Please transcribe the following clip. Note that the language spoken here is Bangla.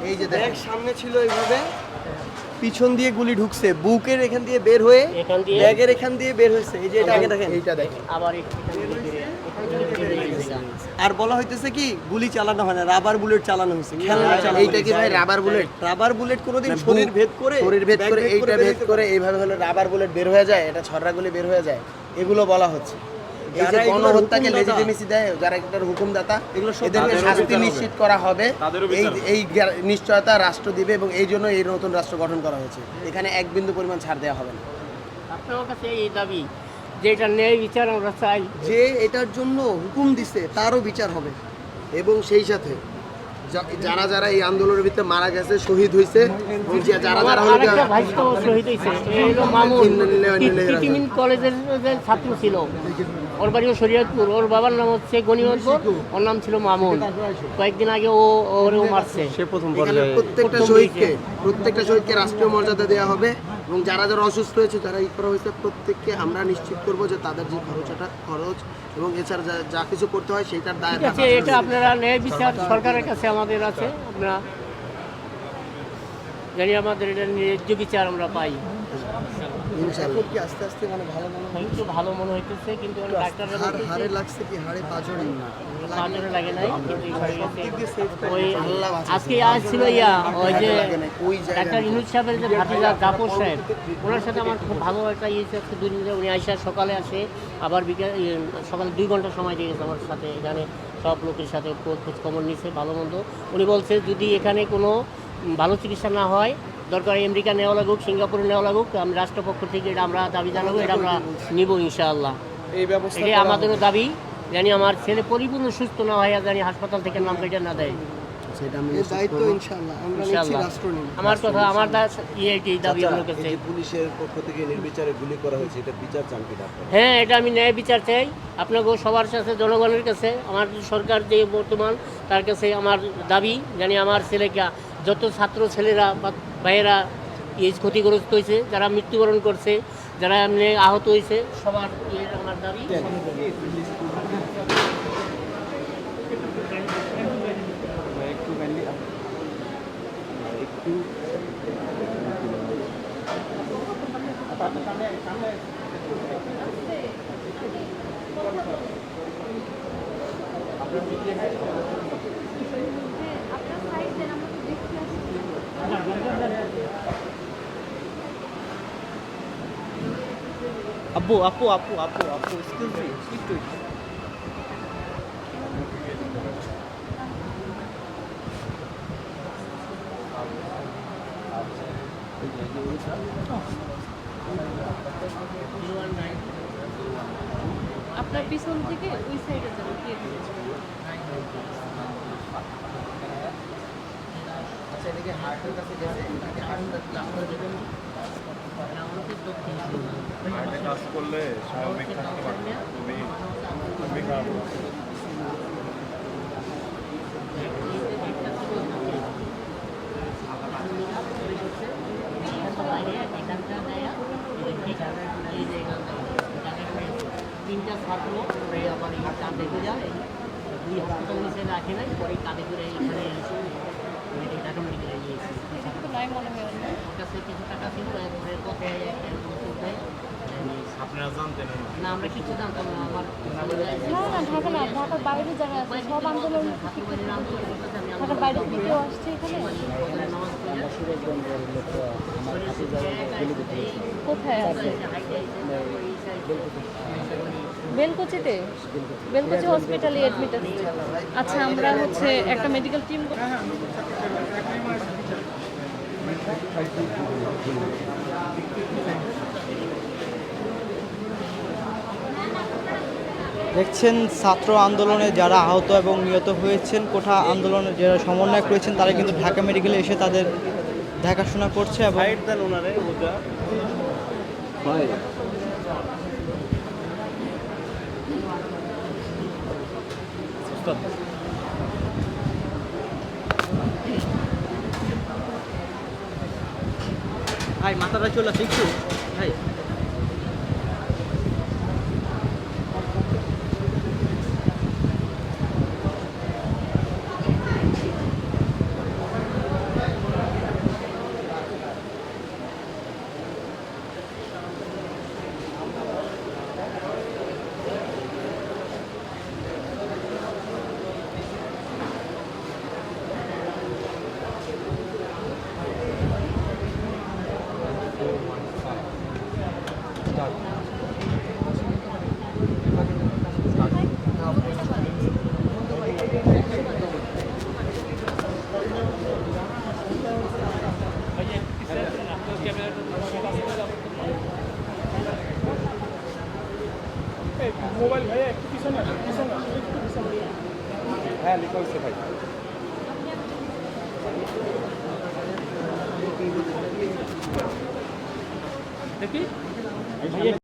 এই যে ব্যাগ সামনে ছিল এইভাবে, পিছন দিয়ে গুলি ঢুকছে, বুকের এখান দিয়ে বের হয়ে ব্যাগের এখান দিয়ে বের হয়েছে। এই যে এটা আগে দেখেন, এইটা দেখেন আবার আর বলা হইতেছে কি গুলি চালানো হয় না, রাবার বুলেট চালানো হয়েছে। খেলনা চালানো। এইটা কি ভাই রাবার বুলেট? রাবার বুলেট কোনোদিন শরীর ভেদ করে এইটা ভেদ করে এইভাবে হলো রাবার বুলেট বের হয়ে যায়, এটা ছড়রা গুলি বের হয়ে যায়, এগুলো বলা হচ্ছে। এই যে গণহত্যাকে লেজিটিমেসি দেয় যারা এটার হুকুমদাতা, এদেরকে শাস্তি নিশ্চিত করা হবে, এই নিশ্চয়তা রাষ্ট্র দিবে এবং এই জন্য এই নতুন রাষ্ট্র গঠন করা হয়েছে। এখানে এক বিন্দু পরিমাণ ছাড় দেওয়া হবে না। আপনার কাছে এই দাবি যে এটা ন্যায় বিচার আমরা চাই, যে এটার জন্য হুকুম দিছে তারও বিচার হবে এবং সেই সাথে যারা যারা এই আন্দোলনের ভিতরে মারা গেছে, শহীদ হয়েছে, যারা যারা শহীদ হয়েছে, এই হলো মামুন টিটিমিন কলেজের ছাত্র ছিল, ওর বাড়িও শরীয়তপুর, ওর বাবার নাম হচ্ছে গনিমতপুর, ওর নাম ছিল মামুন। কয়েকদিন আগে ওরেও মারছে। সে প্রথম পর্যায়ে প্রত্যেকটা শহীদকে রাষ্ট্রীয় মর্যাদা দেওয়া হবে এবং যারা যারা অসুস্থ হয়েছে, যারা ই করা হয়েছে, প্রত্যেককে আমরা নিশ্চিত করব যে তাদের যে খরচ এবং এছাড়া যা কিছু করতে হয় সেটার দায় আছে। এটা আপনারা ন্যায় বিচার সরকারের কাছে আমাদের আছে, আমরা জানি আমাদের এটা ন্যায্য বিচার আমরা পাই। ইনশাআল্লাহ কি আস্তে আস্তে মানে ভালো মনে হইতেছে, কিন্তু ডাক্তাররা হাড়ে লাগছে কি হাড়ে পাঁজরে লাগে নাই, কিন্তু ওই আজকে আসছিল ওই যে ডাক্তার ইনুজ সাহেবের যে ভাতিজা জাফর সাহেব, ওনার সাথে আমার খুব ভালো একটা আজকে 2 দিন ধরে উনি আইসা সকালে আসে, আবার বিকেল সকালে 2 ঘন্টা সময় দিয়ে গেছে আমার সাথে, এখানে সব লোকের সাথে খোঁজখবর নিচ্ছে ভালো মন্দ। উনি বলছে যদি এখানে কোনো ভালো চিকিৎসা না হয়, দরকার আমেরিকা নেওয়া লাগুক, সিঙ্গাপুরে নেওয়া লাগুক, আমি রাষ্ট্রপক্ষ থেকে এটা আমরা দাবি জানাবো, এটা আমরা নিব ইনশাআল্লাহ। এই ব্যবস্থা এটা আমাদেরও দাবি, জানি আমার ছেলে পরিপূর্ণ সুস্থ না হয়, জানি হাসপাতাল থেকে নাম কেটে না দেয়। আমার কথা আমার দাবি পুলিশের পক্ষ থেকে নির্বিচারে গুলি করা হয়েছে, এটা বিচার চান কিনা? হ্যাঁ, এটা আমি ন্যায় বিচার চাই আপনাকে সবার কাছে, জনগণের কাছে, আমার সরকার যে বর্তমান তার কাছে আমার দাবি, জানি আমার ছেলেকে যত ছাত্র ছেলেরা বা ভাইয়েরা ক্ষতিগ্রস্ত হয়েছে, যারা মৃত্যুবরণ করছে, যারা এমনি আহত হয়েছে, সবার আমার দাবি। আপু আপু আপু আপু আপু এক্সকিউজ মি, একটু আপনার পিছন থেকে ওই সাইডে যাবে। আচ্ছা, এদিকে হার্টের কাছে গেছে, হার্টে কাজ করলে স্বাভাবিক থাকতে পারবে, খুবই খারাপ। তিনটা ছাত্র আবার এই কাঁধে করে যায়, 2 হাসপাতাল নিচে রাখে নাই, পরে কাঁধে করে এখানে ঢাকা মেডিকেলে নিয়েছি। ওর কাছে কিছু টাকা ছিল, পথে আপনারা জানতেন না, আমরা কিছু জানতাম না। আমার ঢাকার বাইরে যারা আছে সব আন্দোলন, ঢাকার বাইরে থেকেও আসছে এখানে। কোথায় আছে? বেলকুচিতে, বেলকুচি হসপিটালে অ্যাডমিট আছে। আচ্ছা, আমরা হচ্ছে একটা মেডিকেল টিম। দেখছেন ছাত্র আন্দোলনে যারা আহত এবং নিহত হয়েছেন, কোঠা আন্দোলনের যারা সমন্বয়ক রয়েছেন, তারা কিন্তু ঢাকা মেডিকেলে এসে তাদের দেখাশোনা করছে এবং ভাই মাথাটা চলে আসে একটু ভাই। মোবাইল ভাইয়া একটু পিছনে আসো, পিছনে আসো, একটু পিছনে। হ্যাঁ লিখা হচ্ছে ভাই দেখি